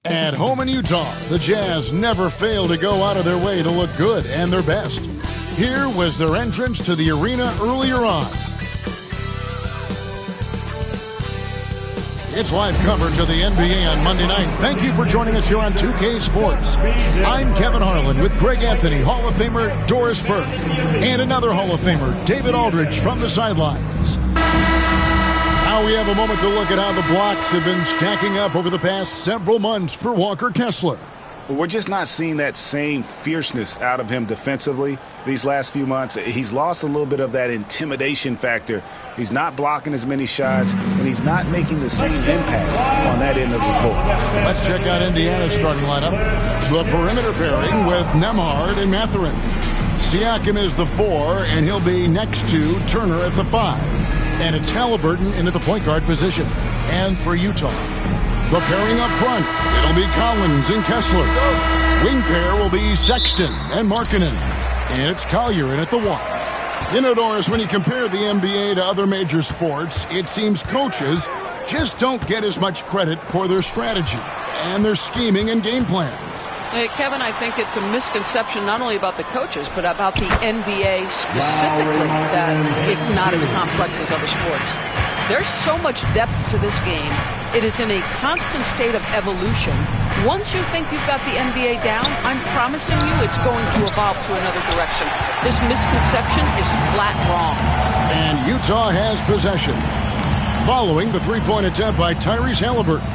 At home in Utah, the Jazz never fail to go out of their way to look good and their best. Here was their entrance to the arena earlier on. It's live coverage of the NBA on Monday night. Thank you for joining us here on 2K Sports. I'm Kevin Harlan with Greg Anthony, Hall of Famer Doris Burke, and another Hall of Famer, David Aldridge, from the sidelines. Now we have a moment to look at how the blocks have been stacking up over the past several months for Walker Kessler. We're just not seeing that same fierceness out of him defensively these last few months. He's lost a little bit of that intimidation factor. He's not blocking as many shots, and he's not making the same impact on that end of the floor. Let's check out Indiana's starting lineup. The perimeter pairing with Nembhard and Mathurin. Siakam is the 4, and he'll be next to Turner at the 5. And it's Halliburton into the point guard position. And for Utah, the pairing up front, it'll be Collins and Kessler. Wing pair will be Sexton and Markkanen. And it's Collier in at the 1. You know, Doris, when you compare the NBA to other major sports, it seems coaches just don't get as much credit for their strategy and their scheming and game plans. Hey, Kevin, I think it's a misconception not only about the coaches, but about the NBA specifically, that it's not as complex as other sports. There's so much depth to this game. It is in a constant state of evolution. Once you think you've got the NBA down, I'm promising you it's going to evolve to another direction. This misconception is flat wrong. And Utah has possession, following the three-point attempt by Tyrese Halliburton.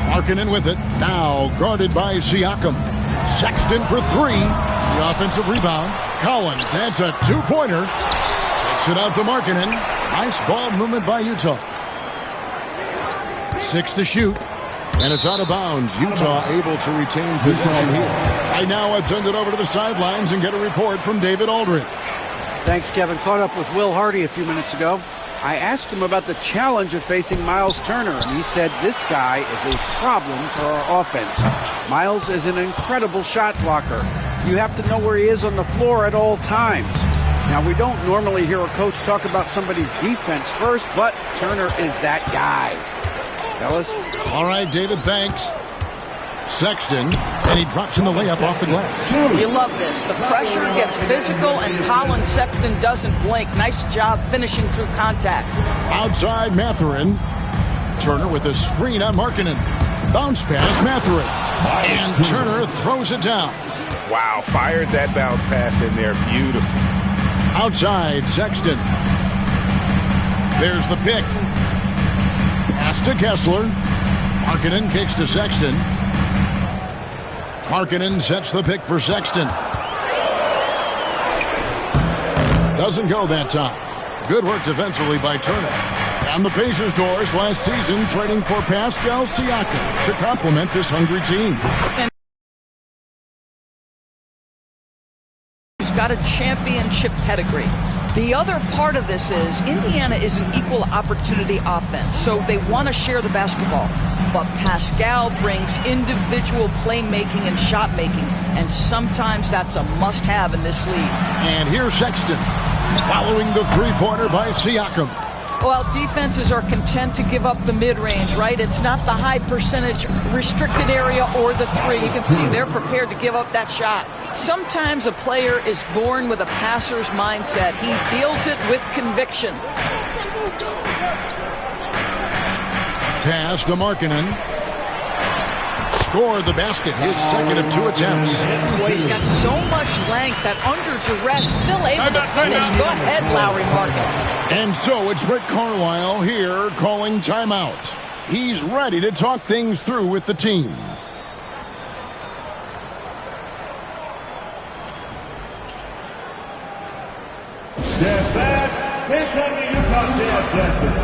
Markkanen with it, now guarded by Siakam. Sexton for 3. The offensive rebound. Collins, that's a two-pointer. Kicks it out to Markkanen. Nice ball movement by Utah. 6 to shoot. And it's out of bounds. Utah able to retain possession here. Right now, let's send it over to the sidelines and get a report from David Aldridge. Thanks, Kevin. Caught up with Will Hardy a few minutes ago. I asked him about the challenge of facing Miles Turner, and he said this guy is a problem for our offense. Miles is an incredible shot blocker. You have to know where he is on the floor at all times. Now, we don't normally hear a coach talk about somebody's defense first, but Turner is that guy. Fellas? All right, David, thanks. Sexton, and he drops in the layup off the glass. You love this. The pressure gets physical, and Colin Sexton doesn't blink. Nice job finishing through contact. Outside Mathurin. Turner with a screen on Markkanen. Bounce pass, Mathurin. And Turner throws it down. Wow, fired that bounce pass in there. Beautiful. Outside, Sexton. There's the pick. Pass to Kessler. Markkanen kicks to Sexton. Markkanen sets the pick for Sexton. Doesn't go that time. Good work defensively by Turner. And the Pacers, Doris, last season trading for Pascal Siakam to complement this hungry team. He's got a championship pedigree. The other part of this is Indiana is an equal opportunity offense, so they want to share the basketball. But Pascal brings individual playmaking and shot making, and sometimes that's a must-have in this league. And here's Sexton, following the three-pointer by Siakam. Well, defenses are content to give up the mid-range, right? It's not the high percentage restricted area or the 3. You can see they're prepared to give up that shot. Sometimes a player is born with a passer's mindset. He deals it with conviction. Pass to Markkanen. Scored the basket, his second of 2 attempts. Boy, he's got so much length that under duress, still able to finish. Go ahead, Lowry Markkanen. And so it's Rick Carlisle here calling timeout. He's ready to talk things through with the team. Step back, here come the Utah Jazz.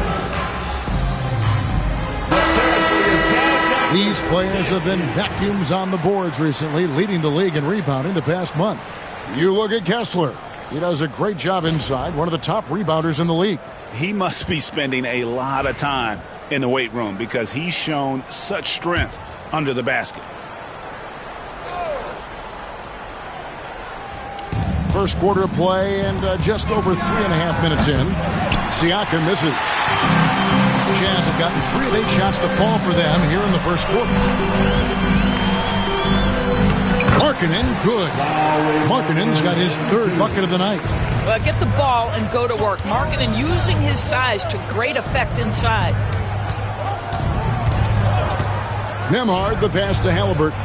These players have been vacuums on the boards recently, leading the league in rebounding the past month. You look at Kessler. He does a great job inside, one of the top rebounders in the league. He must be spending a lot of time in the weight room because he's shown such strength under the basket. First quarter of play and just over 3.5 minutes in. Siakam misses. Jazz have gotten 3 of 8 shots to fall for them here in the first quarter. Markkanen, good. Markkanen's got his 3rd bucket of the night. Well, get the ball and go to work. Markkanen using his size to great effect inside. Nembhard, the pass to Halliburton.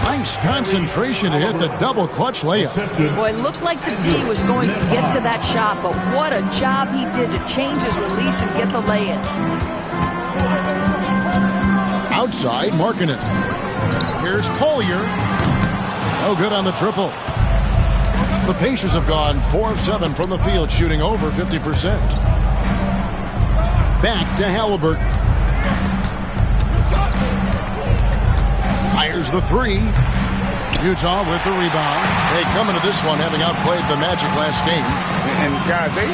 Nice concentration to hit the double clutch layup. Boy, it looked like the D was going to get to that shot, but what a job he did to change his release and get the lay-in. Outside, Markkanen. Here's Collier. No good on the triple. The Pacers have gone 4 of 7 from the field, shooting over 50%. Back to Halliburton. Fires the 3. Utah with the rebound. They come into this one having outplayed the Magic last game. And guys, they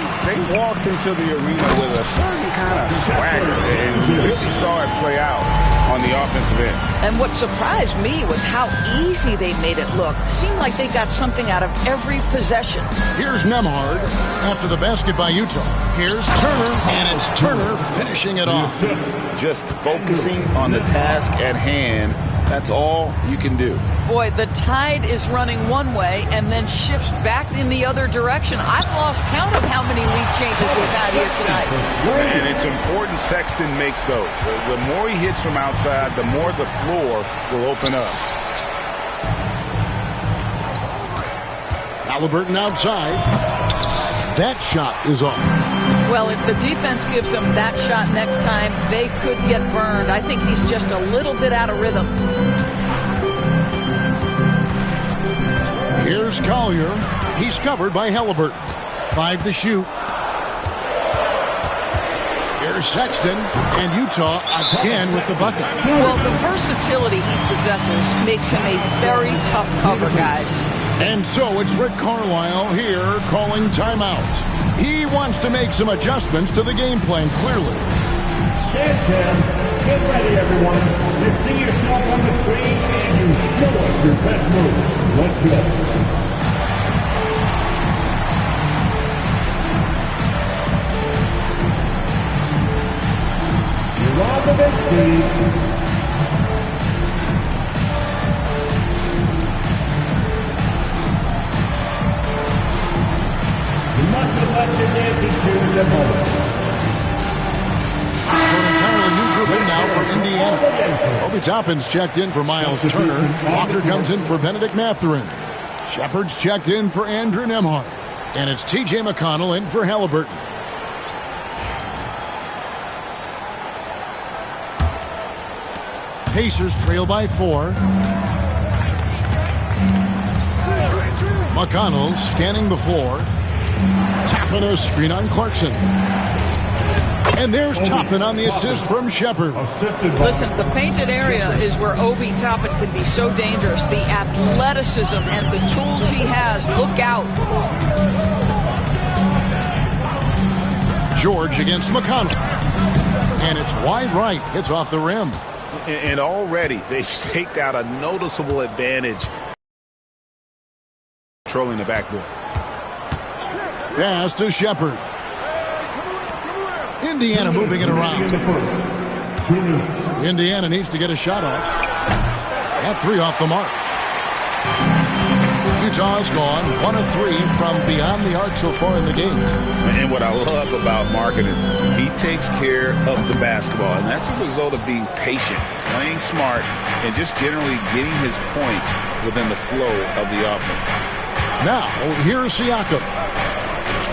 walked into the arena with a certain kind of swagger, and you really saw it play out on the offensive end. And what surprised me was how easy they made it look. It seemed like they got something out of every possession. Here's Nembhard after the basket by Utah. Here's Turner, and it's Turner finishing it off. Just focusing on the task at hand. That's all you can do. Boy, the tide is running one way and then shifts back in the other direction. I've lost count of how many lead changes we've had here tonight. And it's important Sexton makes those. The more he hits from outside, the more the floor will open up. Halliburton outside. That shot is off. Well, if the defense gives him that shot next time, they could get burned. I think he's just a little bit out of rhythm. Here's Collier. He's covered by Halliburton. 5 to shoot. Here's Sexton, and Utah again with the bucket. Well, the versatility he possesses makes him a very tough cover, guys. And so it's Rick Carlisle here calling timeout. He wants to make some adjustments to the game plan, clearly. Dance down. Get ready, everyone. You see yourself on the screen, and you show us your best move. Let's go. You're on the bench, Steve. So an entirely new group in now for Indiana. Obi Toppin's checked in for Miles Turner. Walker comes in for Benedict Mathurin. Shepard's checked in for Andrew Nembhard. And it's T.J. McConnell in for Halliburton. Pacers trail by 4. McConnell scanning the floor. Toppin a screen on Clarkson. And there's Toppin on the assist from Shepard. Listen, the painted area is where Obi Toppin can be so dangerous. The athleticism and the tools he has. Look out. George against McConnell. And it's wide right. Hits off the rim. And already they've staked out a noticeable advantage controlling the backboard. Pass to Shepard. Indiana moving it around. Indiana needs to get a shot off. That 3 off the mark. Utah's gone 1 of 3 from beyond the arc so far in the game. And what I love about Markkanen, he takes care of the basketball, and that's a result of being patient, playing smart, and just generally getting his points within the flow of the offense. Now, here's Siakam.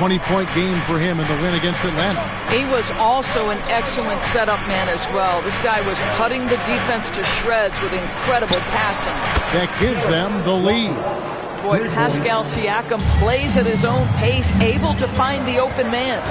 20-point game for him in the win against Atlanta. He was also an excellent setup man as well. This guy was cutting the defense to shreds with incredible passing. That gives them the lead. Boy, Pascal Siakam plays at his own pace, able to find the open man.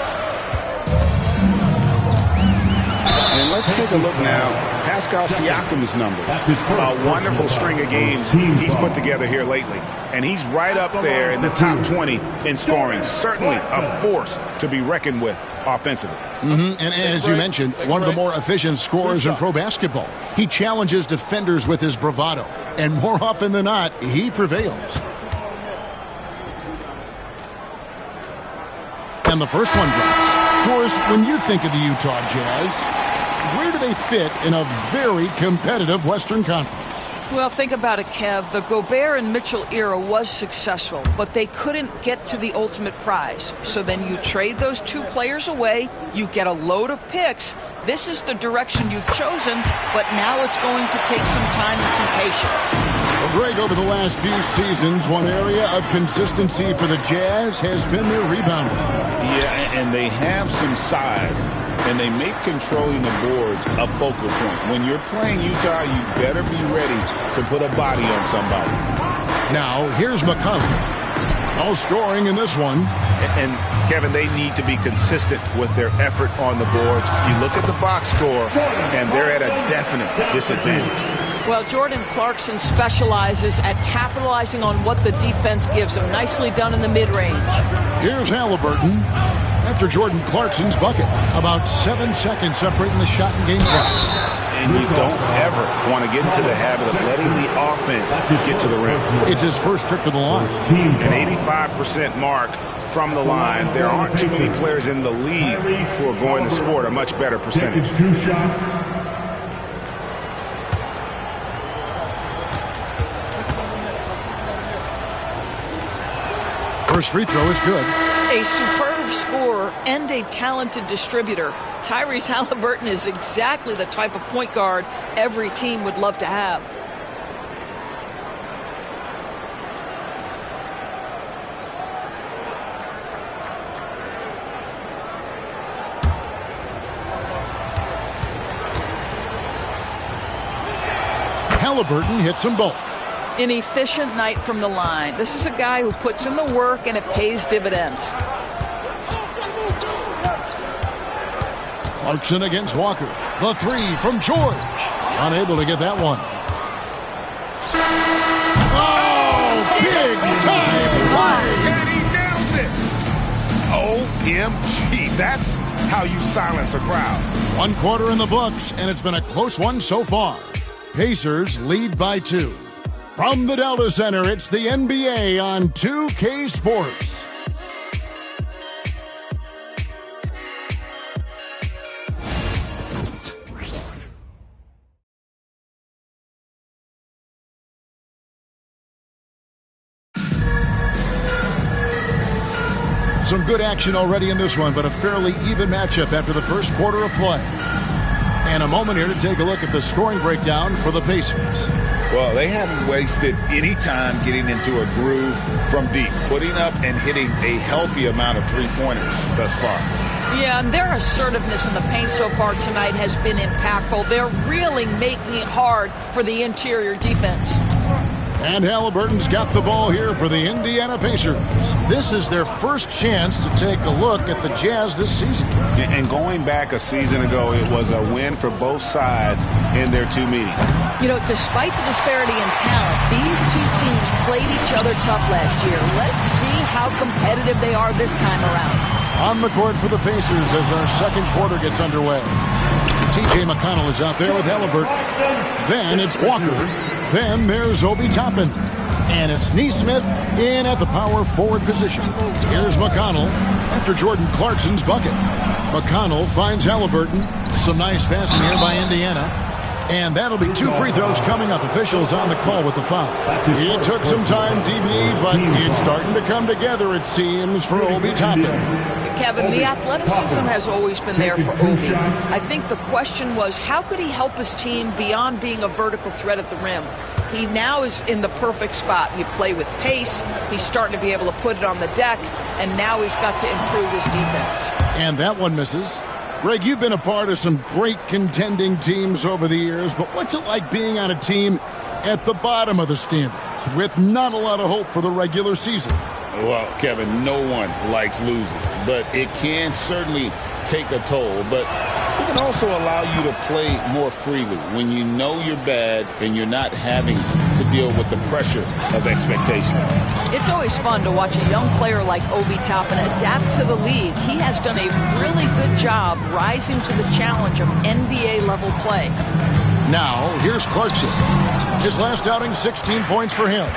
And let's take a look now. Pascal Siakam's numbers. A wonderful string of games he's put together here lately. And he's right up there in the top 20 in scoring. Certainly a force to be reckoned with offensively. And as you mentioned, one of the more efficient scorers in pro basketball. He challenges defenders with his bravado. And more often than not, he prevails. And the first one drops. Of course, when you think of the Utah Jazz, where do they fit in a very competitive Western Conference? Well, think about it, Kev. The Gobert and Mitchell era was successful, but they couldn't get to the ultimate prize. So then you trade those two players away, you get a load of picks. This is the direction you've chosen, but now it's going to take some time and some patience. Well, Greg, over the last few seasons, one area of consistency for the Jazz has been their rebounding. Yeah, and they have some size, and they make controlling the boards a focal point. When you're playing Utah, you better be ready to put a body on somebody. Now, here's McConnell. No scoring in this one. And, Kevin, they need to be consistent with their effort on the boards. You look at the box score, and they're at a definite disadvantage. Well, Jordan Clarkson specializes at capitalizing on what the defense gives him. Nicely done in the mid-range. Here's Halliburton after Jordan Clarkson's bucket. About 7 seconds separating the shot and game clocks. And you don't ever want to get into the habit of letting the offense get to the rim. It's his first trip to the line. An 85% mark from the line. There aren't too many players in the league who are going to score a much better percentage. 2 shots. First free throw is good. A superb scorer and a talented distributor. Tyrese Halliburton is exactly the type of point guard every team would love to have. Halliburton hits them both. An efficient night from the line. This is a guy who puts in the work and it pays dividends. Clarkson against Walker. The three from George. Unable to get that one. Oh, big time play. And he nails it. OMG. That's how you silence a crowd. 1 quarter in the books, and it's been a close one so far. Pacers lead by 2. From the Delta Center, it's the NBA on 2K Sports. Some good action already in this one, but a fairly even matchup after the first quarter of play. And a moment here to take a look at the scoring breakdown for the Pacers. Well, they haven't wasted any time getting into a groove from deep, putting up and hitting a healthy amount of three-pointers thus far. Yeah, and their assertiveness in the paint so far tonight has been impactful. They're really making it hard for the interior defense. And Halliburton's got the ball here for the Indiana Pacers. This is their first chance to take a look at the Jazz this season. And going back a season ago, it was a win for both sides in their 2 meetings. You know, despite the disparity in talent, these two teams played each other tough last year. Let's see how competitive they are this time around. On the court for the Pacers as our second quarter gets underway. T.J. McConnell is out there with Halliburton. Then it's Walker. Then there's Obi Toppin. And it's Nesmith in at the power forward position. Here's McConnell after Jordan Clarkson's bucket. McConnell finds Halliburton. Some nice passing here by Indiana. And that'll be 2 free throws coming up. Officials on the call with the foul. It took some time, DB, but it's starting to come together, it seems, for Obi Toppin. Kevin, the athleticism has always been there for Obi. I think the question was, how could he help his team beyond being a vertical threat at the rim? He now is in the perfect spot. You play with pace. He's starting to be able to put it on the deck, and now he's got to improve his defense. And that one misses. Greg, you've been a part of some great contending teams over the years, but what's it like being on a team at the bottom of the standings with not a lot of hope for the regular season? Well, Kevin, no one likes losing, but it can certainly take a toll. But it can also allow you to play more freely when you know you're bad and you're not having to deal with the pressure of expectations. It's always fun to watch a young player like Obi Toppin adapt to the league. He has done a really good job rising to the challenge of NBA-level play. Now, here's Clarkson. His last outing, 16 points for him.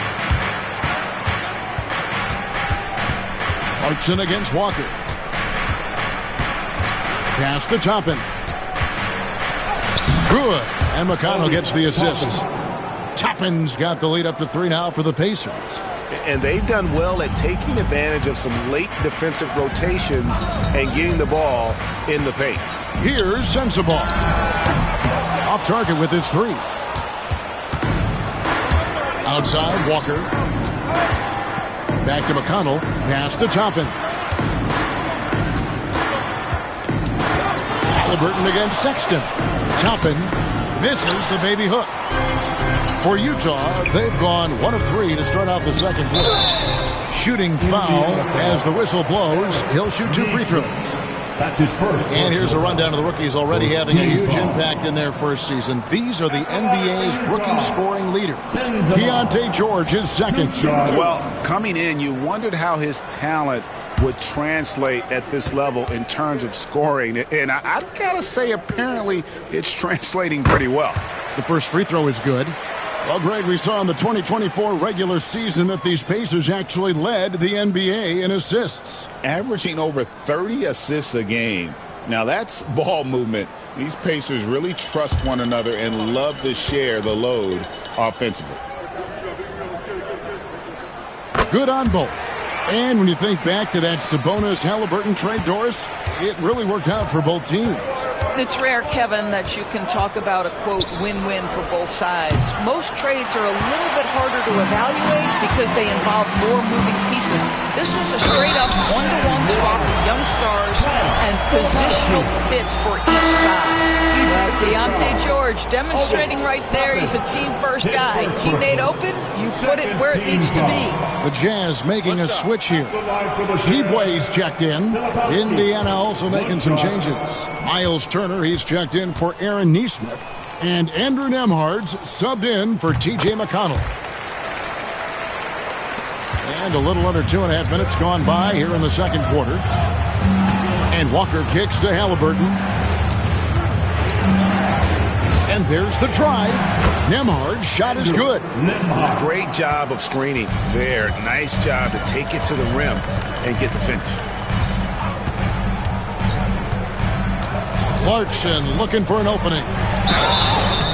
Clarkson against Walker. Pass to Toppin. Good. And McConnell gets the assist. Toppin's got the lead up to 3 now for the Pacers. And they've done well at taking advantage of some late defensive rotations and getting the ball in the paint. Here's Sensabaugh. Off target with his 3. Outside, Walker. Back to McConnell. Pass to Toppin. Halliburton against Sexton. Toppin misses the baby hook. For Utah, they've gone 1 of 3 to start out the second quarter. Shooting foul as the whistle blows. He'll shoot 2 free throws. That's his first. And here's a rundown of the rookies already having a huge impact in their first season. These are the NBA's rookie scoring leaders. Keontae George is second. Well, coming in, you wondered how his talent would translate at this level in terms of scoring. And I gotta say, apparently, it's translating pretty well. The first free throw is good. Well, Greg, we saw in the 2024 regular season that these Pacers actually led the NBA in assists. Averaging over 30 assists a game. Now, that's ball movement. These Pacers really trust one another and love to share the load offensively. Good on both. And when you think back to that Sabonis-Halliburton trade, Doris, it really worked out for both teams. It's rare, Kevin, that you can talk about a, quote, win-win for both sides. Most trades are a little bit harder to evaluate because they involve more moving pieces. This was a straight-up one-to-one swap of young stars and positional fits for each side. Well, Keontae George demonstrating right there he's a team-first guy. Teammate open, you put it where it needs to be. The Jazz making a switch here. Sheboy's checked in. Indiana also making some changes. Miles Turner, he's checked in for Aaron Nesmith. And Andrew Nembhard's subbed in for T.J. McConnell. And a little under 2.5 minutes gone by here in the second quarter. And Walker kicks to Halliburton. And there's the drive. Nembhard's shot is good. Great job of screening there. Nice job to take it to the rim and get the finish. Clarkson looking for an opening.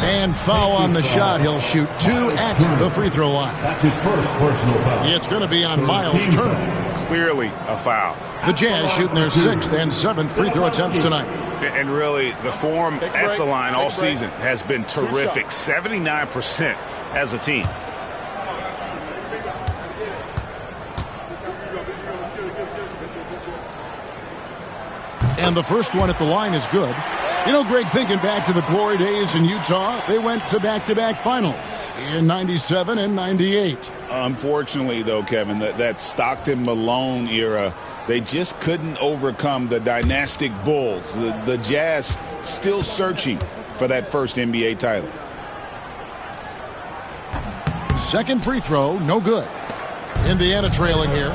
And foul on the shot. He'll shoot 2 at the free throw line. That's his first personal foul. It's going to be on Miles Turner. Clearly a foul. The Jazz shooting their 6th and 7th free throw attempts tonight. And really, the form at the line all season has been terrific. 79% as a team. And the first one at the line is good. You know, Greg, thinking back to the glory days in Utah, they went to back-to-back finals in 97 and 98. Unfortunately, though, Kevin, that Stockton-Malone era, they just couldn't overcome the dynastic Bulls. The Jazz still searching for that first NBA title. Second free throw, no good. Indiana trailing here.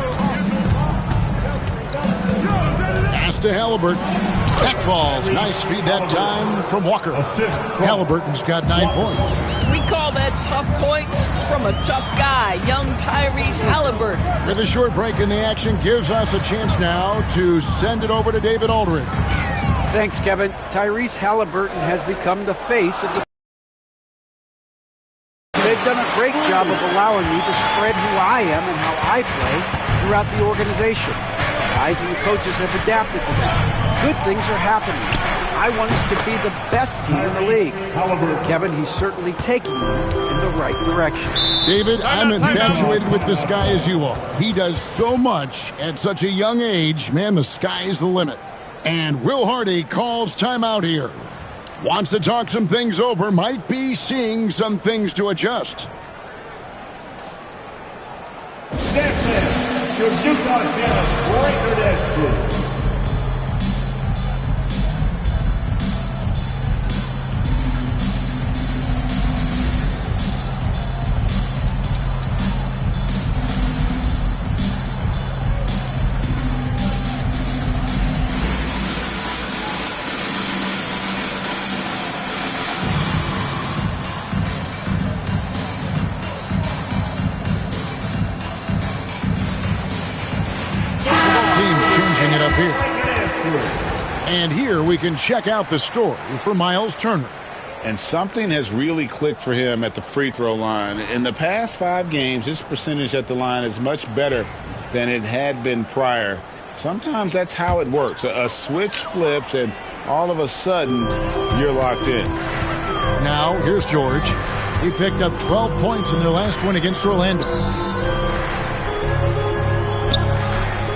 Pass to Halliburton. That falls. Nice feed that time from Walker. Halliburton's got 9 points. We call that tough points from a tough guy, young Tyrese Halliburton. With a short break in the action, gives us a chance now to send it over to David Aldridge. Thanks, Kevin. Tyrese Halliburton has become the face of the... They've done a great job of allowing me to spread who I am and how I play throughout the organization. The guys and the coaches have adapted to that. Good things are happening. I want us to be the best team in the league. Kevin, he's certainly taking them in the right direction. David, I'm infatuated with this guy as you are. He does so much at such a young age. Man, the sky's the limit. And Will Hardy calls timeout here. Wants to talk some things over. Might be seeing some things to adjust. That's it. Your Utah Jazz record as proof. Changing it up here. And here we can check out the story for Miles Turner. And something has really clicked for him at the free throw line. In the past 5 games, his percentage at the line is much better than it had been prior. Sometimes that's how it works. A switch flips, and all of a sudden, you're locked in. Now, here's George. He picked up 12 points in their last win against Orlando.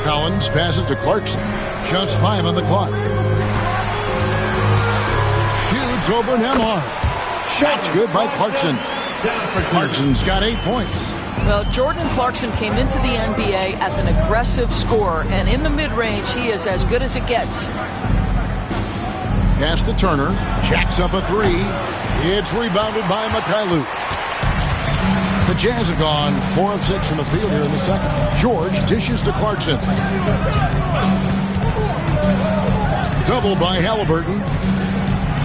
Collins passes to Clarkson. Just 5 on the clock. Shoots over Nembhard. Shot's good by Clarkson. Clarkson's got 8 points. Well, Jordan Clarkson came into the NBA as an aggressive scorer, and in the mid-range, he is as good as it gets. Pass to Turner. Jacks up a 3. It's rebounded by Mikhailuk. The Jazz have gone 4 of 6 from the field here in the second. George dishes to Clarkson. Double by Halliburton.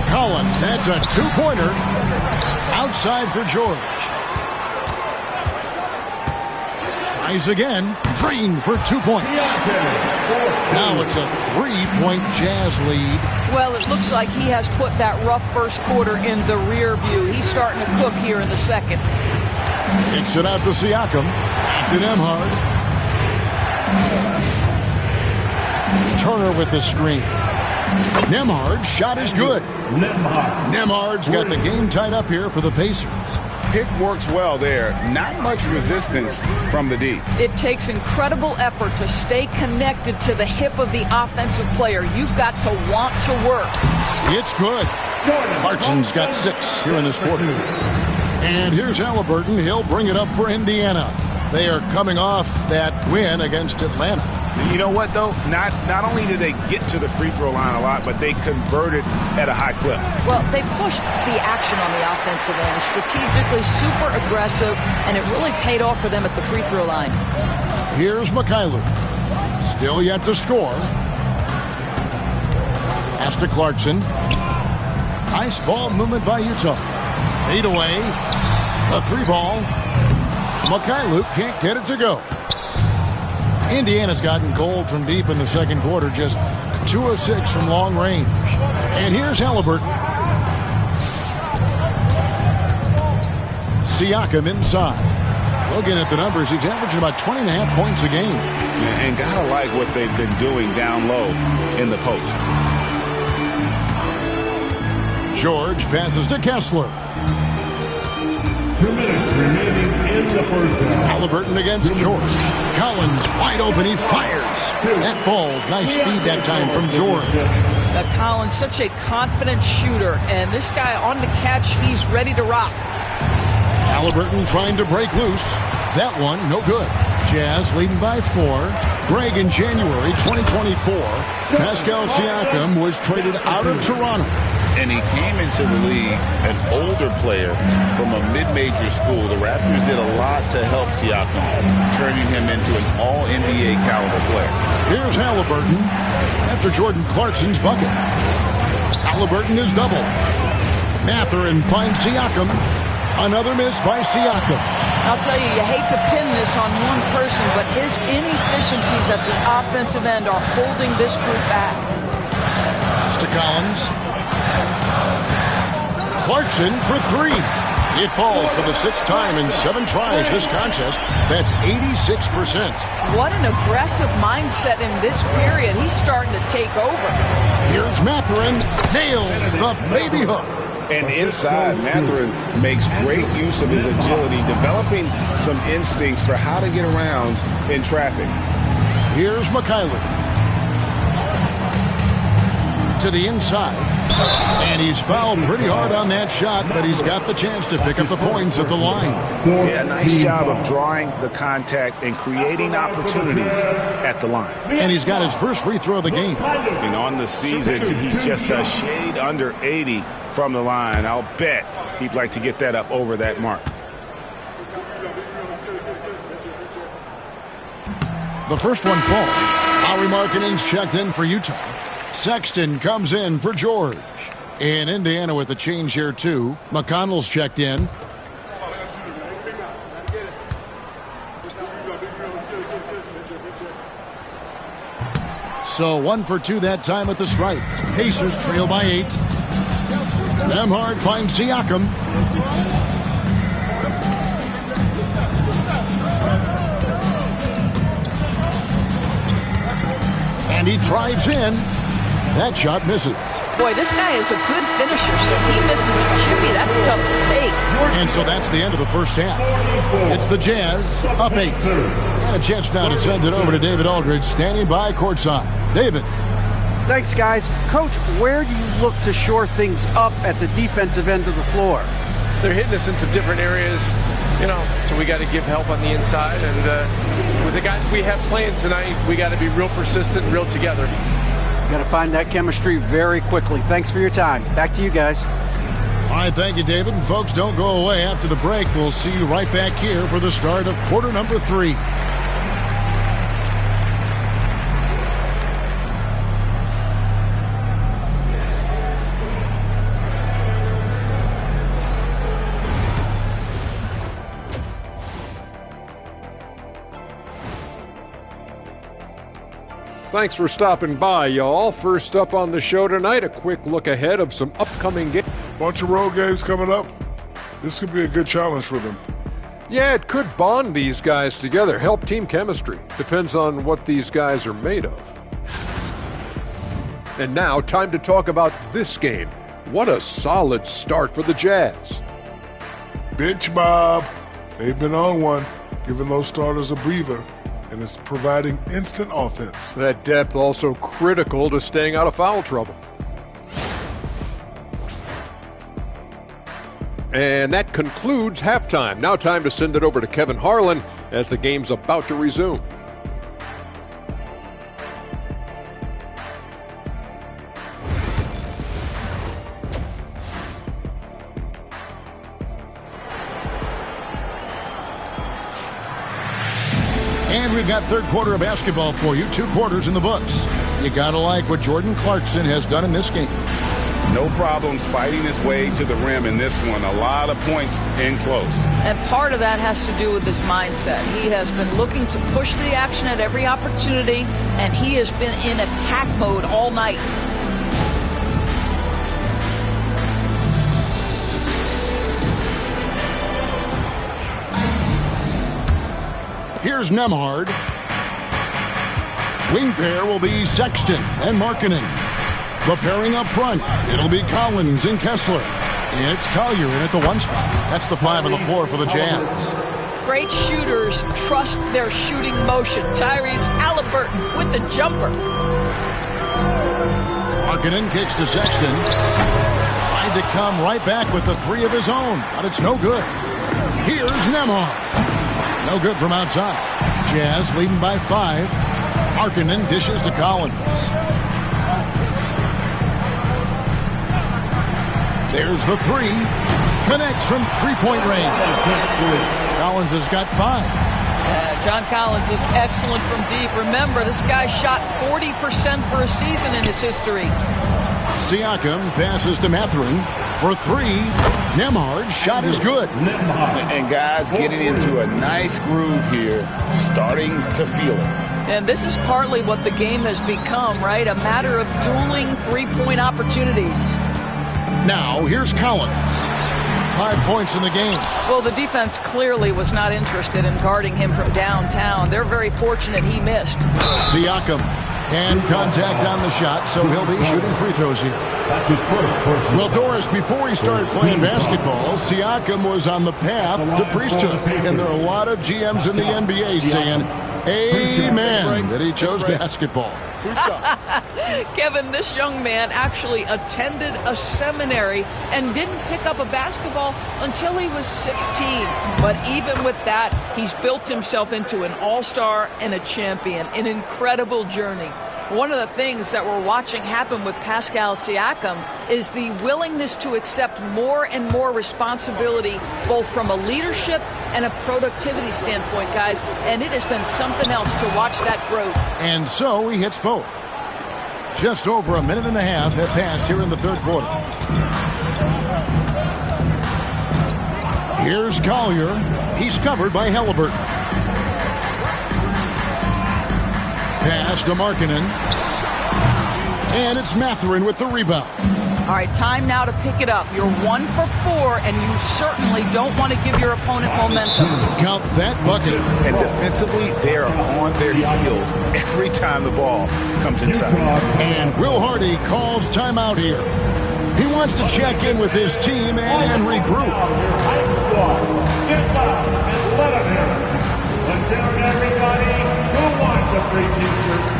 Collins, that's a 2-pointer. Outside for George. Tries again. Drained for 2 points. Now it's a 3-point Jazz lead. Well, it looks like he has put that rough first quarter in the rear view. He's starting to cook here in the second. Kicks it out to Siakam. Back to Nembhard. Turner with the screen. Nembhard's shot is good. Nembhard's got the game tied up here for the Pacers. Pick works well there. Not much resistance from the D. It takes incredible effort to stay connected to the hip of the offensive player. You've got to want to work. It's good. Clarkson's got 6 here in this quarter. And here's Halliburton. He'll bring it up for Indiana. They are coming off that win against Atlanta. You know what, though? Not only did they get to the free throw line a lot, but they converted at a high clip. Well, they pushed the action on the offensive end, strategically super aggressive, and it really paid off for them at the free throw line. Here's Mikhailuk. Still yet to score. Pass to Clarkson. Nice ball movement by Utah. Fade away. A 3-ball. Mikhailuk can't get it to go. Indiana's gotten cold from deep in the second quarter, just 2 of 6 from long range. And here's Halliburton. Siakam inside. Looking at the numbers, he's averaging about 20.5 points a game. And gotta like what they've been doing down low in the post. George passes to Kessler. 2 minutes remaining in the first half. Halliburton against George. Collins wide open. He fires. That falls. Nice speed that time from George. Collins, such a confident shooter, and this guy on the catch, he's ready to rock. Halliburton trying to break loose. That one, no good. Jazz leading by 4. Greg, in January 2024, Pascal Siakam was traded out of Toronto. And he came into the league an older player from a mid-major school. The Raptors did a lot to help Siakam, turning him into an all-NBA caliber player. Here's Halliburton after Jordan Clarkson's bucket. Halliburton is doubled. Mathurin finds Siakam. Another miss by Siakam. I'll tell you hate to pin this on one person, but his inefficiencies at the offensive end are holding this group back. Pass to Collins. Clarkson for 3. It falls for the 6th time in 7 tries this contest. That's 86%. What an aggressive mindset in this period. He's starting to take over. Here's Mathurin. Nails the baby hook. And inside, Mathurin makes great use of his agility, developing some instincts for how to get around in traffic. Here's Mikhailuk. To the inside. And he's fouled pretty hard on that shot, but he's got the chance to pick up the points at the line. Yeah, nice job of drawing the contact and creating opportunities at the line. And he's got his first free throw of the game. And on the season, he's just a shade under 80 from the line. I'll bet he'd like to get that up over that mark. The first one falls. Lauri Markkanen's checked in for Utah. Sexton comes in for George. In Indiana with a change here, too. McConnell's checked in. So 1 for 2 that time at the stripe. Pacers trail by 8. Nembhard finds Siakam. And he drives in. That shot misses. Boy, this guy is a good finisher, so he misses a chippy. That's tough to take. And so that's the end of the first half. It's the Jazz up 8. And a chance now to send it over to David Aldridge, standing by courtside. David. Thanks, guys. Coach, where do you look to shore things up at the defensive end of the floor? They're hitting us in some different areas, so we got to give help on the inside. And with the guys we have playing tonight, we got to be real persistent and real together. Got to find that chemistry very quickly. Thanks for your time. Back to you guys. All right, thank you, David. And folks, don't go away. After the break, we'll see you right back here for the start of quarter number 3. Thanks for stopping by, y'all. First up on the show tonight, a quick look ahead of some upcoming games. Bunch of road games coming up. This could be a good challenge for them. Yeah, it could bond these guys together, help team chemistry. Depends on what these guys are made of. And now, time to talk about this game. What a solid start for the Jazz. Bench Bob. They've been on one, giving those starters a breather. And it's providing instant offense. That depth also critical to staying out of foul trouble. And that concludes halftime. Now time to send it over to Kevin Harlan as the game's about to resume. And we've got third quarter of basketball for you. 2 quarters in the books. You got to like what Jordan Clarkson has done in this game. No problems fighting his way to the rim in this one. A lot of points in close. And part of that has to do with his mindset. He has been looking to push the action at every opportunity, and he has been in attack mode all night. Here's Nembhard. Wing pair will be Sexton and Markkanen. The pairing up front, it'll be Collins and Kessler. It's Collier in at the 1 spot. That's the 5 on the floor for the Jazz. Great shooters trust their shooting motion. Tyrese Halliburton with the jumper. Markkanen kicks to Sexton. Tried to come right back with the 3 of his own, but it's no good. Here's Nembhard. No good from outside. Jazz leading by 5. Markkanen dishes to Collins. There's the 3. Connects from three-point range. Collins has got 5. John Collins is excellent from deep. Remember, this guy shot 40% for a season in his history. Siakam passes to Mathurin for 3. Nembhard's shot is good. And guys getting into a nice groove here, starting to feel it. And this is partly what the game has become, right? A matter of dueling three-point opportunities. Now, here's Collins. 5 points in the game. Well, the defense clearly was not interested in guarding him from downtown. They're very fortunate he missed. Siakam. And contact on the shot, so he'll be shooting free throws here. Well, Doris, before he started playing basketball, Siakam was on the path to priesthood. And there are a lot of GMs in the NBA saying, amen, that he chose basketball. Kevin, this young man actually attended a seminary and didn't pick up a basketball until he was 16. But even with that, he's built himself into an all-star and a champion. An incredible journey. One of the things that we're watching happen with Pascal Siakam is the willingness to accept more and more responsibility, both from a leadership and a productivity standpoint, guys. And it has been something else to watch that growth. And so he hits both. Just over a minute and a half have passed here in the third quarter. Here's Collier. He's covered by Halliburton. Pass to Markkanen. And it's Mathurin with the rebound. All right, time now to pick it up. You're 1 for 4, and you certainly don't want to give your opponent momentum. Count that bucket. And defensively, they are on their heels every time the ball comes inside. And Will Hardy calls timeout here. He wants to check in with his team and regroup. Get loud and let them hear it. Let's hear it, everybody. Who wants a free t-shirt?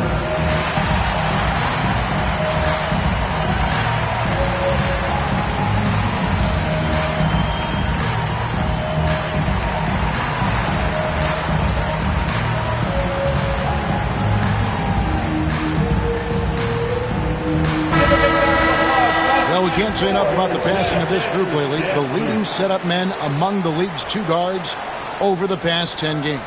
Well, we can't say enough about the passing of this group lately. The leading setup men among the league's 2 guards over the past 10 games.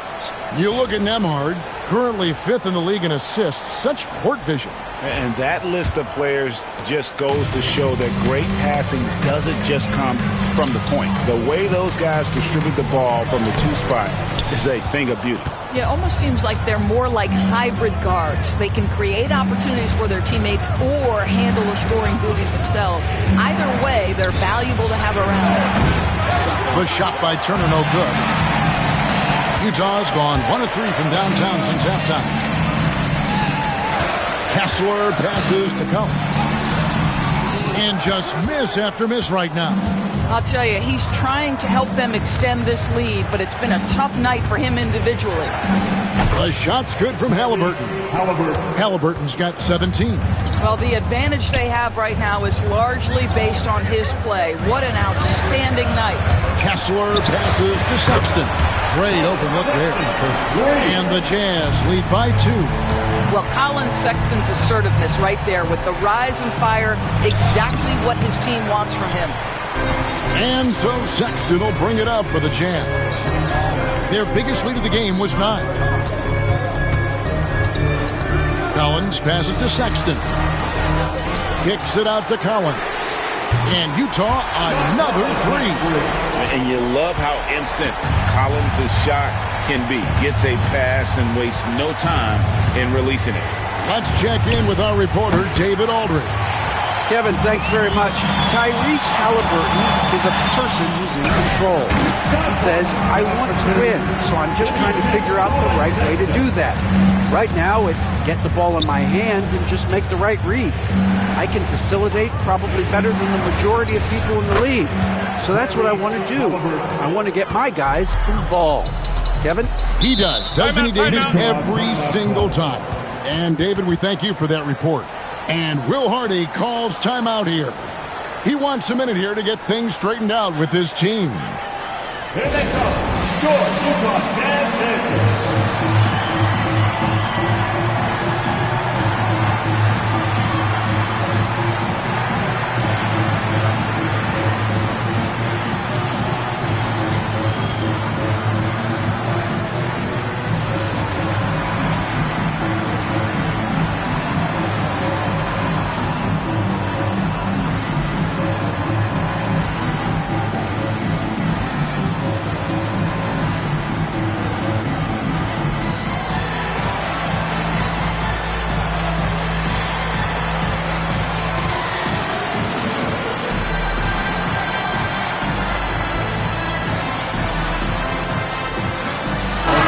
You look at Nembhard, currently 5th in the league in assists. Such court vision. And that list of players just goes to show that great passing doesn't just come from the point. The way those guys distribute the ball from the 2 spot is a thing of beauty. Yeah, it almost seems like they're more like hybrid guards. They can create opportunities for their teammates or handle the scoring duties themselves. Either way, they're valuable to have around. The shot by Turner, no good. Utah's gone 1 of 3 from downtown since halftime. Kessler passes to Collins. And just miss after miss right now. I'll tell you, he's trying to help them extend this lead, but it's been a tough night for him individually. The shot's good from Halliburton. Halliburton's got 17. Well, the advantage they have right now is largely based on his play. What an outstanding night. Kessler passes to Sexton. Great open look there. And the Jazz lead by 2. Well, Colin Sexton's assertiveness right there with the rise and fire, exactly what his team wants from him. And so Sexton will bring it up for the Jazz. Their biggest lead of the game was 9. Collins passes to Sexton. Kicks it out to Collins. And Utah, another 3. And you love how instant Collins' shot can be. Gets a pass and wastes no time in releasing it. Let's check in with our reporter, David Aldridge. Kevin, thanks very much. Tyrese Halliburton is a person who's in control. He says, I want to win, so I'm just trying to figure out the right way to do that. Right now, it's get the ball in my hands and just make the right reads. I can facilitate probably better than the majority of people in the league. So that's what I want to do. I want to get my guys involved. Kevin? He does, doesn't he, David? Every single time. And, David, we thank you for that report. And Will Hardy calls timeout here. He wants a minute here to get things straightened out with his team. Here they come. Score, Utah, Jazz.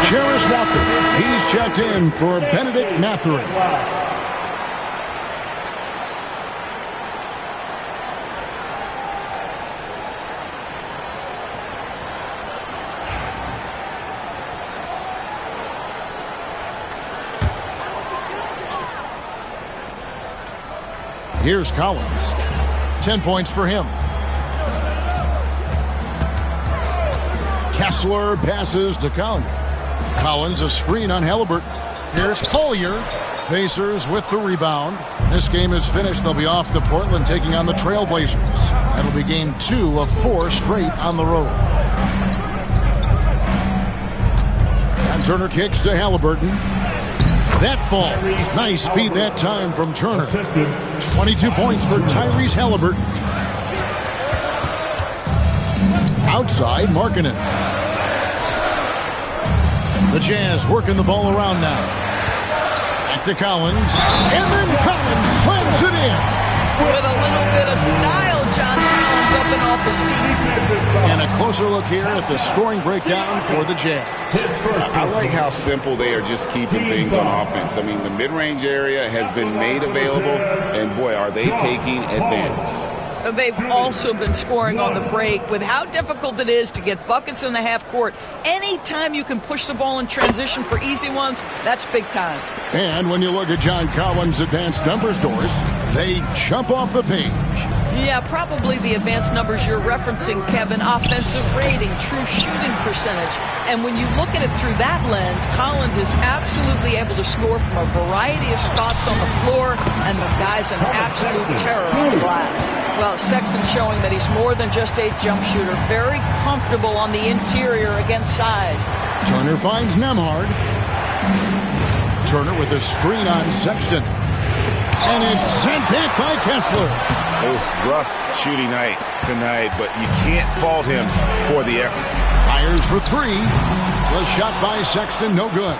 Jarris Walker, he's checked in for Benedict Mathurin. Here's Collins. 10 points for him. Kessler passes to Collier. Collins a screen on Halliburton. Here's Collier. Pacers with the rebound. This game is finished. They'll be off to Portland taking on the Trailblazers. That'll be game 2 of 4 straight on the road. And Turner kicks to Halliburton. That fall. Nice speed that time from Turner. 22 points for Tyrese Halliburton. Outside, Markkanen. The Jazz working the ball around now. And to Collins. And then Collins slams it in. With a little bit of style, John Collins up and off his feet. And a closer look here at the scoring breakdown for the Jazz. I like how simple they are just keeping things on offense. I mean, the mid-range area has been made available, and boy, are they taking advantage. They've also been scoring on the break with how difficult it is to get buckets in the half court. Anytime you can push the ball in transition for easy ones, that's big time. And when you look at John Collins' advanced numbers, Doris, they jump off the page. Yeah, probably the advanced numbers you're referencing, Kevin. Offensive rating, true shooting percentage. And when you look at it through that lens, Collins is absolutely able to score from a variety of spots on the floor, and the guy's an absolute terror on the glass. Well, Sexton showing that he's more than just a jump shooter. Very comfortable on the interior against size. Turner finds Nembhard. Turner with a screen on Sexton. And it's sent back by Kessler. It was rough shooting night tonight, but you can't fault him for the effort. Fires for three. The shot by Sexton, no good.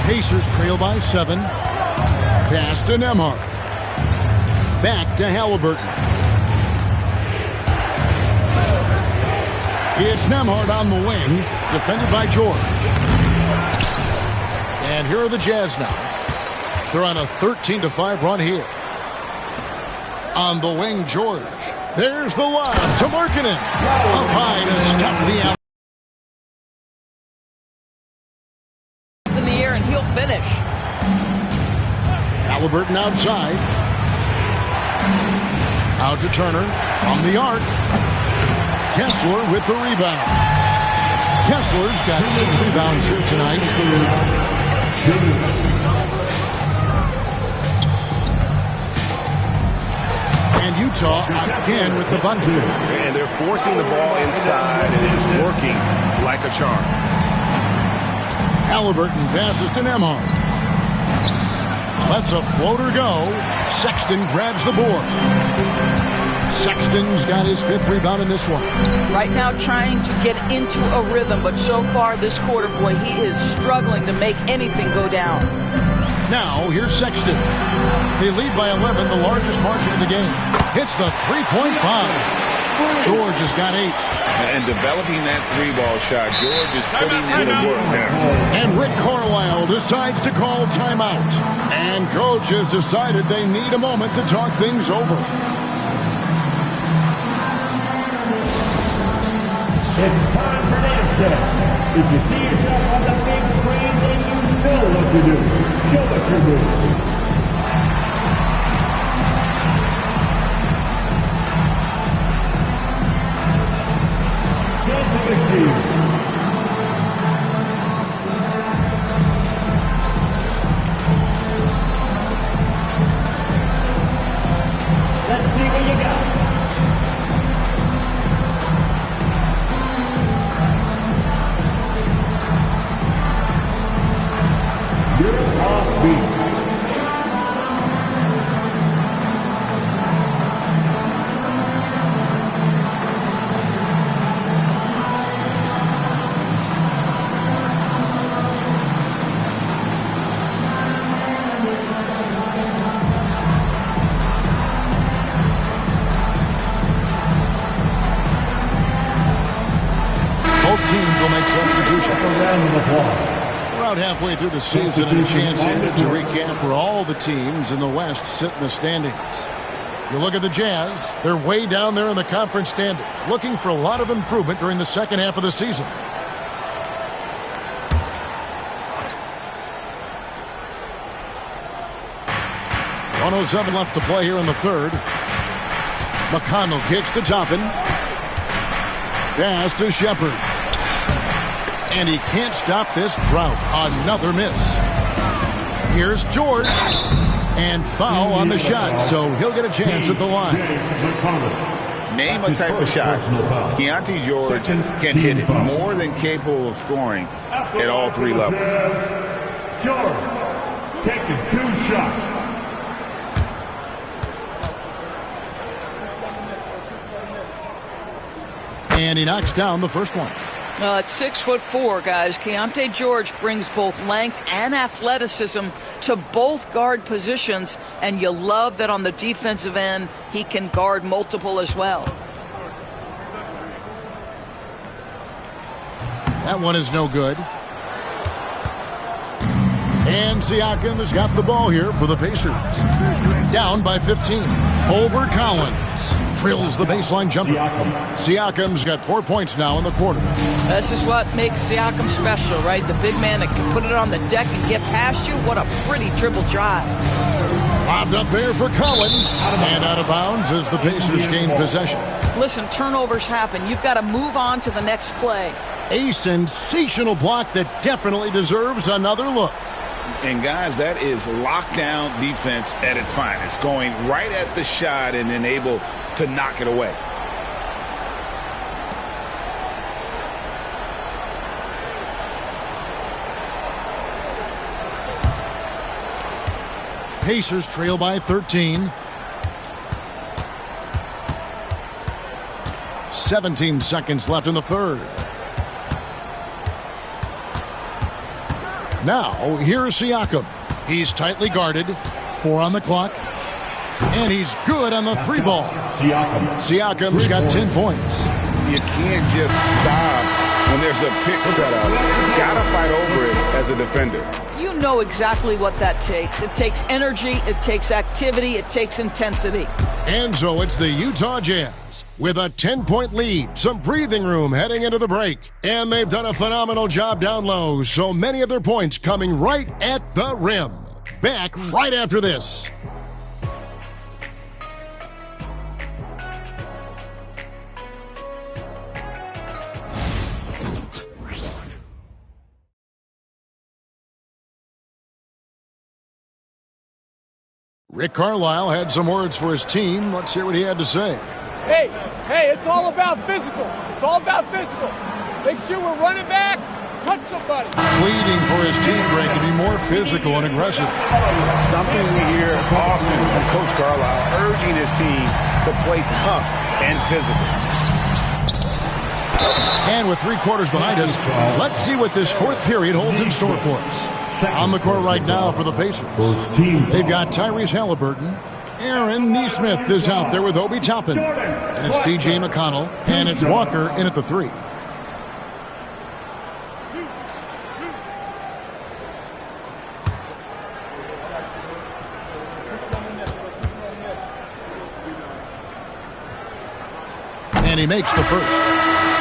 Pacers trail by 7. Pass to Nembhard. Back to Halliburton. It's Nembhard on the wing, defended by George. And here are the Jazz now. They're on a 13-5 run here. On the wing, George. There's the lob to Markkanen. Up high to stuff the out. In the air, and he'll finish. Halliburton outside. Out to Turner from the arc. Kessler with the rebound. Kessler's got 6 rebounds here tonight. And Utah again with the bucket. And they're forcing the ball inside, and it's working like a charm. Halliburton passes to Nembhard. Lets a floater go. Sexton grabs the board. Sexton's got his 5th rebound in this one. Right now trying to get into a rhythm, but so far this quarter, boy, he is struggling to make anything go down. Now, here's Sexton. They lead by 11, the largest margin of the game. Hits the three-point bomb. George has got 8. And developing that 3-ball shot, George is putting in the work there. And Rick Carlisle decides to call timeout. And coach has decided they need a moment to talk things over. It's time for dance day. If you see yourself on the big screen, then you know what to do. Show us your move. Dancing excuse. Let's see what you got. Both teams will make substitutions. A round of applause. We're out halfway through the season, and a chance here to recap where all the teams in the West sit in the standings. You look at the Jazz, they're way down there in the conference standings, looking for a lot of improvement during the second half of the season. .107 left to play here in the third. McConnell kicks to Toppin. Pass to Shepard. And he can't stop this drought. Another miss. Here's George. And foul on the shot, so he'll get a chance at the line. Name a type of shot. Keontae George can hit it. More than capable of scoring at all 3 levels. George taking 2 shots. And he knocks down the first one. At 6'4", guys, Keontae George brings both length and athleticism to both guard positions, and you love that on the defensive end he can guard multiple as well. That one is no good. And Siakam has got the ball here for the Pacers. Down by 15. Over Collins. Drills the baseline jumper. Siakam's got 4 points now in the quarter. This is what makes Siakam special, right? The big man that can put it on the deck and get past you. What a pretty dribble drive. Lobbed up there for Collins. And out of bounds as the Pacers gain possession. Listen, turnovers happen. You've got to move on to the next play. A sensational block that definitely deserves another look. And, guys, that is lockdown defense at its finest, going right at the shot and then able to knock it away. Pacers trail by 13. 17 seconds left in the third. Now, here's Siakam. He's tightly guarded. 4 on the clock. And he's good on the 3 ball. Siakam's got 10 points. You can't just stop when there's a pick set up. You got to fight over it as a defender. You know exactly what that takes. It takes energy, it takes activity, it takes intensity. And so it's the Utah Jazz with a 10-point lead, some breathing room heading into the break. And they've done a phenomenal job down low, so many of their points coming right at the rim. Back right after this. Rick Carlisle had some words for his team. Let's hear what he had to say. Hey, it's all about physical. It's all about physical. Make sure we're running back, touch somebody. Pleading for his team, Greg, to be more physical and aggressive. Something we hear often from Coach Carlisle, urging his team to play tough and physical. And with 3 quarters behind us, let's see what this 4th period holds in store for us. On the court right now for the Pacers, they've got Tyrese Halliburton. Aaron Nesmith is out there with Obi Toppin. And it's C.J. McConnell. And it's Walker in at the 3. And he makes the first.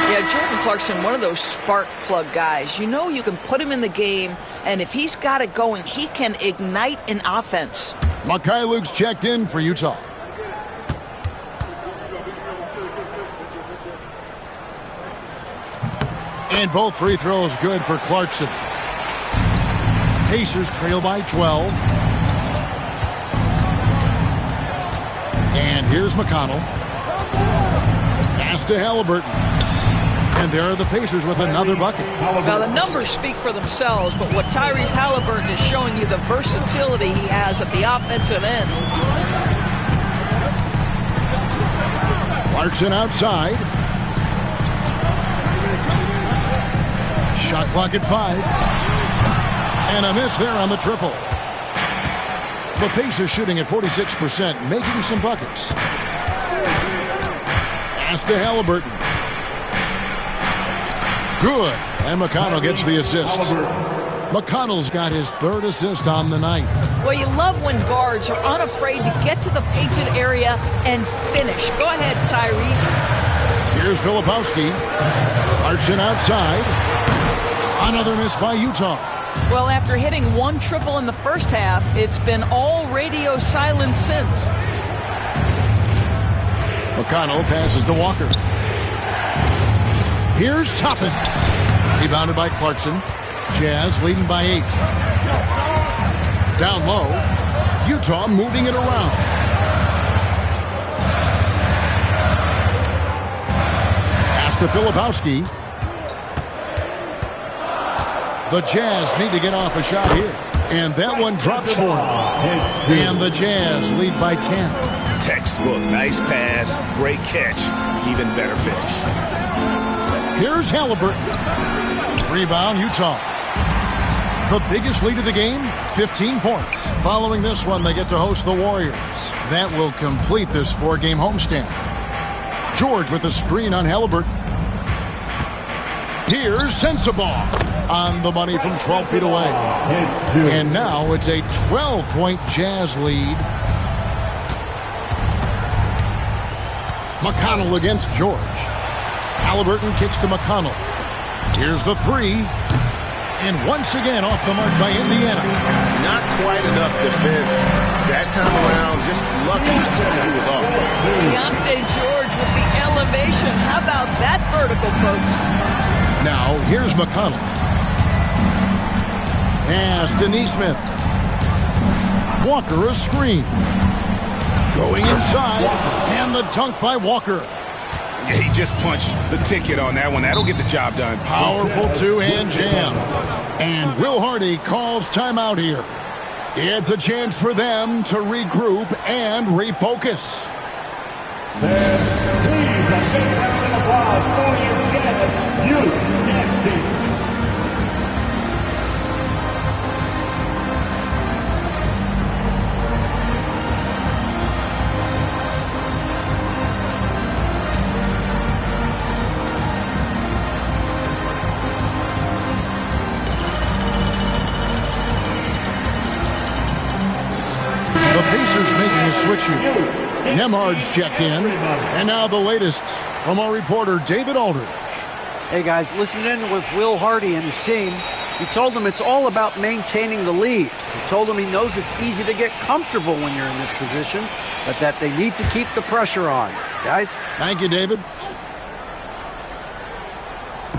Yeah, Jordan Clarkson, one of those spark plug guys. You know you can put him in the game, and if he's got it going, he can ignite an offense. Luke's checked in for Utah. And both free throws good for Clarkson. Pacers trail by 12. And here's McConnell. Pass to Halliburton. And there are the Pacers with another bucket. Now, the numbers speak for themselves, but what Tyrese Halliburton is showing you, the versatility he has at the offensive end. Clarkson outside. Shot clock at 5. And a miss there on the triple. The Pacers shooting at 46%, making some buckets. Pass to Halliburton. Good. And McConnell gets the assist. McConnell's got his 3rd assist on the night. Well, you love when guards are unafraid to get to the painted area and finish. Go ahead, Tyrese. Here's Filipowski. Clarkson outside. Another miss by Utah. Well, after hitting 1 triple in the first half, it's been all radio silence since. McConnell passes to Walker. Here's Toppin. Rebounded by Clarkson. Jazz leading by 8. Down low. Utah moving it around. Pass to Filipowski. The Jazz need to get off a shot here. And that one drops for him. And the Jazz lead by 10. Textbook. Nice pass. Great catch. Even better finish. Here's Halliburton. Rebound, Utah. The biggest lead of the game, 15 points. Following this one, they get to host the Warriors. That will complete this 4-game homestand. George with the screen on Halliburton. Here's Sensabaugh on the money from 12 feet away. And now it's a 12-point Jazz lead. McConnell against George. Halliburton kicks to McConnell. Here's the three. And once again off the mark by Indiana. Not quite enough defense that time around. Just lucky he was off. Deontay George with the elevation. How about that vertical, folks? Now, here's McConnell. Pass to Neesmith. Walker a screen. Going inside. And the dunk by Walker. Yeah, he just punched the ticket on that one. That'll get the job done. Powerful two-hand jam. And Will Hardy calls timeout here. It's a chance for them to regroup and refocus. Please, a big round of applause for your guest, you. Pacers making a switch here. Nemhard's checked in. And now the latest from our reporter, David Aldridge. Hey, guys, listen in with Will Hardy and his team. He told them it's all about maintaining the lead. He told them he knows it's easy to get comfortable when you're in this position, but that they need to keep the pressure on. Guys? Thank you, David.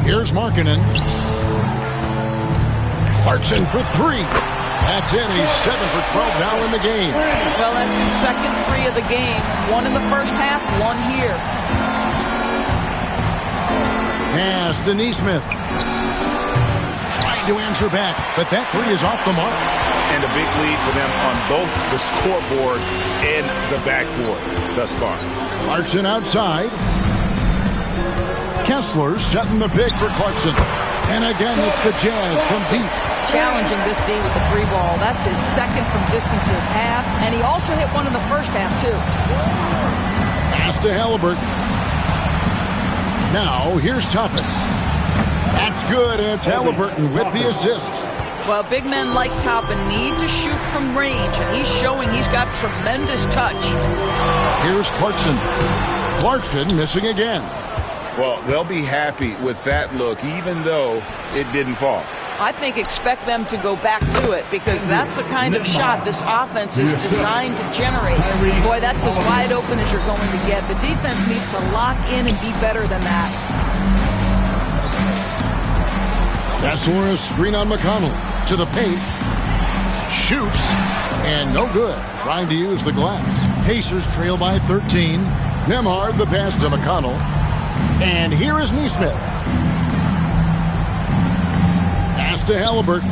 Here's Markkanen. Clarkson for three. That's in. He's 7 for 12 now in the game. Well, that's his second three of the game. One in the first half, one here. Pass to Neesmith. Trying to answer back, but that three is off the mark. And a big lead for them on both the scoreboard and the backboard thus far. Clarkson outside. Kessler setting the pick for Clarkson. And again, it's the Jazz from deep. Challenging this D with the three ball. That's his second from distance this half. And he also hit one in the first half, too. Pass to Halliburton. Now, here's Toppin. That's good, and it's Halliburton with the assist. Well, big men like Toppin need to shoot from range, and he's showing he's got tremendous touch. Here's Clarkson. Clarkson missing again. Well, they'll be happy with that look, even though it didn't fall. I think expect them to go back to it because that's the kind of shot this offense is designed to generate. Boy, that's as wide open as you're going to get. The defense needs to lock in and be better than that. Kessler a screen on McConnell. To the paint. Shoots. And no good. Trying to use the glass. Pacers trail by 13. Nemhard the pass to McConnell. And here is Neesmith. Pass to Halliburton.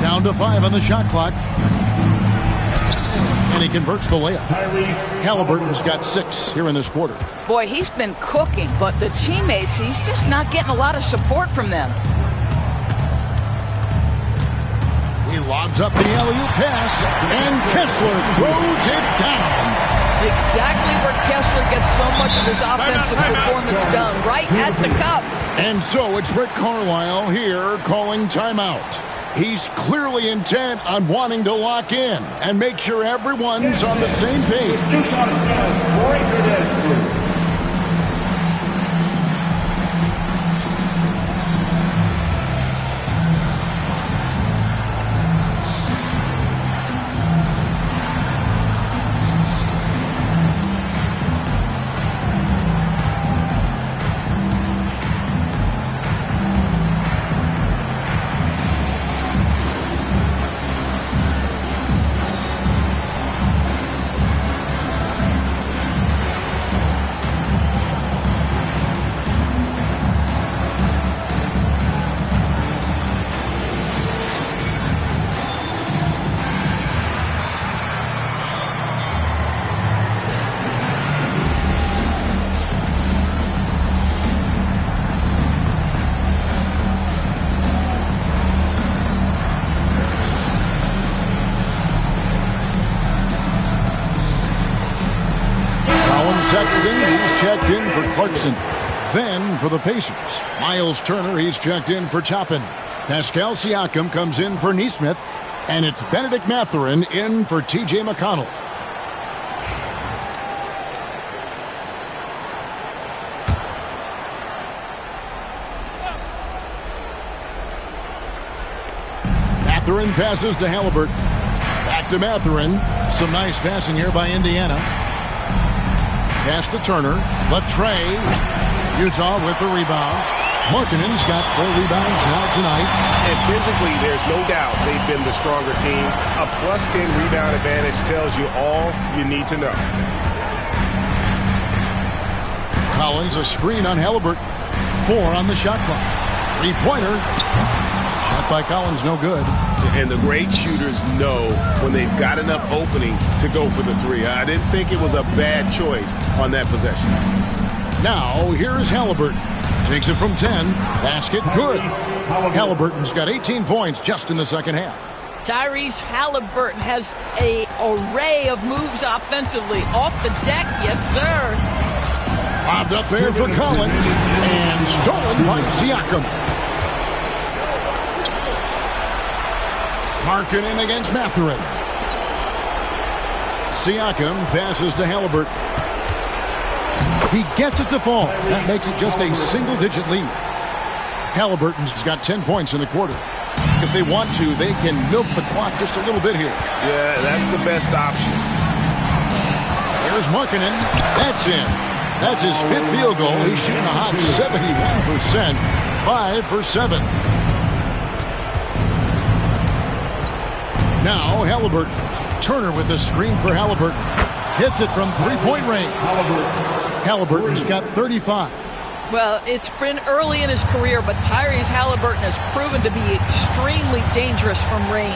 Down to 5 on the shot clock. And he converts the layup. Halliburton's got 6 here in this quarter. Boy, he's been cooking, but the teammates, he's just not getting a lot of support from them. He lobs up the alley-oop pass, and Kessler throws it down. Exactly where Kessler gets so much of his offensive performance done, right at the cup. And so it's Rick Carlisle here calling timeout. He's clearly intent on wanting to lock in and make sure everyone's on the same page. Sexton, he's checked in for Clarkson. Then for the Pacers, Miles Turner, he's checked in for Toppin. Pascal Siakam comes in for Nesmith. And it's Benedict Mathurin in for T.J. McConnell. Mathurin passes to Halliburton. Back to Mathurin. Some nice passing here by Indiana. Pass to Turner. Latrey. Utah with the rebound. Markkanen's got 4 rebounds now tonight. And physically, there's no doubt they've been the stronger team. A +10 rebound advantage tells you all you need to know. Collins, a screen on Halliburton. 4 on the shot clock. 3-pointer. Shot by Collins, no good. And the great shooters know when they've got enough opening to go for the 3. I didn't think it was a bad choice on that possession. Now, here's Halliburton. Takes it from 10. Basket good. Halliburton's got 18 points just in the second half. Tyrese Halliburton has an array of moves offensively. Off the deck, yes, sir. Bobbed up there for Collins. And stolen by Siakam. Markkanen against Mathurin. Siakam passes to Halliburton. He gets it to fall. That makes it just a single-digit lead. Halliburton's got 10 points in the quarter. If they want to, they can milk the clock just a little bit here. Yeah, that's the best option. There's Markkanen. That's in. That's his 5th field goal. He's shooting a hot 71%. 5 for 7. Now Halliburton. Turner with the screen for Halliburton. Hits it from 3-point range. Halliburton's got 35. Well, it's been early in his career, but Tyrese Halliburton has proven to be extremely dangerous from range.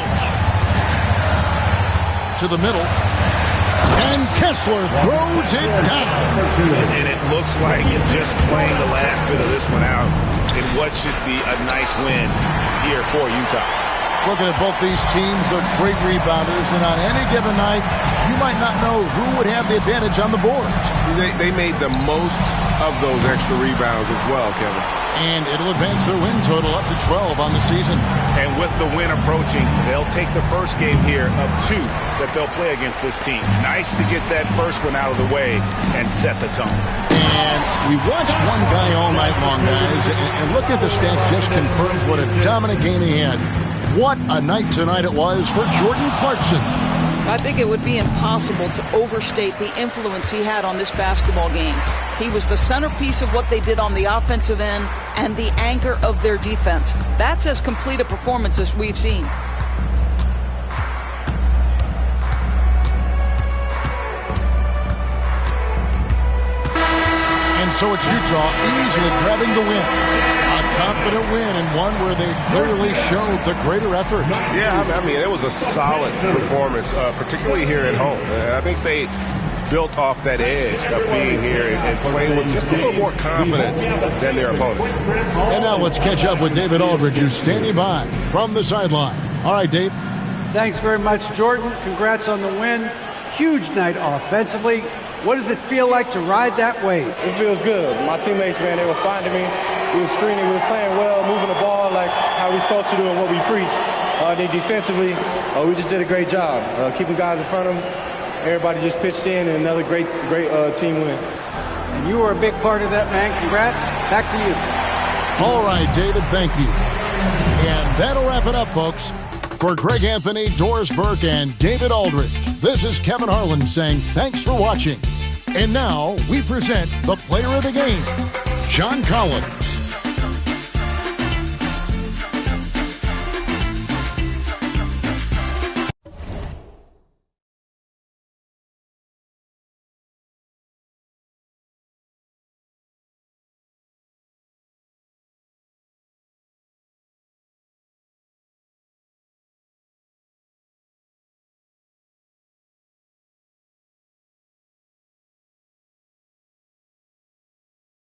To the middle. And Kessler throws it down. And it looks like just playing the last bit of this one out in what should be a nice win here for Utah. Looking at both these teams, they're great rebounders, and on any given night, you might not know who would have the advantage on the boards. They made the most of those extra rebounds as well, Kevin. And it'll advance their win total up to 12 on the season. And with the win approaching, they'll take the first game here of 2 that they'll play against this team. Nice to get that first one out of the way and set the tone. And we watched one guy all night long, guys, and look at the stats just confirms what a dominant game he had. What a night tonight it was for Jordan Clarkson. I think it would be impossible to overstate the influence he had on this basketball game. He was the centerpiece of what they did on the offensive end and the anchor of their defense. That's as complete a performance as we've seen. And so it's Utah easily grabbing the win. Confident win and one where they clearly showed the greater effort. Yeah, I mean, it was a solid performance, particularly here at home. I think they built off that edge of being here and playing with just a little more confidence than their opponent. And now let's catch up with David Aldridge, who's standing by from the sideline. All right, Dave. Thanks very much, Jordan. Congrats on the win. Huge night offensively. What does it feel like to ride that wave? It feels good. My teammates, man, they were finding me. We were screening, we were playing well, moving the ball like how we're supposed to do and what we preach. Then defensively, we just did a great job. Keeping guys in front of them. Everybody just pitched in, and another great team win. And you were a big part of that, man. Congrats. Back to you. All right, David, thank you. And that'll wrap it up, folks. For Greg Anthony, Doris Burke, and David Aldridge, this is Kevin Harlan saying thanks for watching. And now we present the player of the game, John Collins.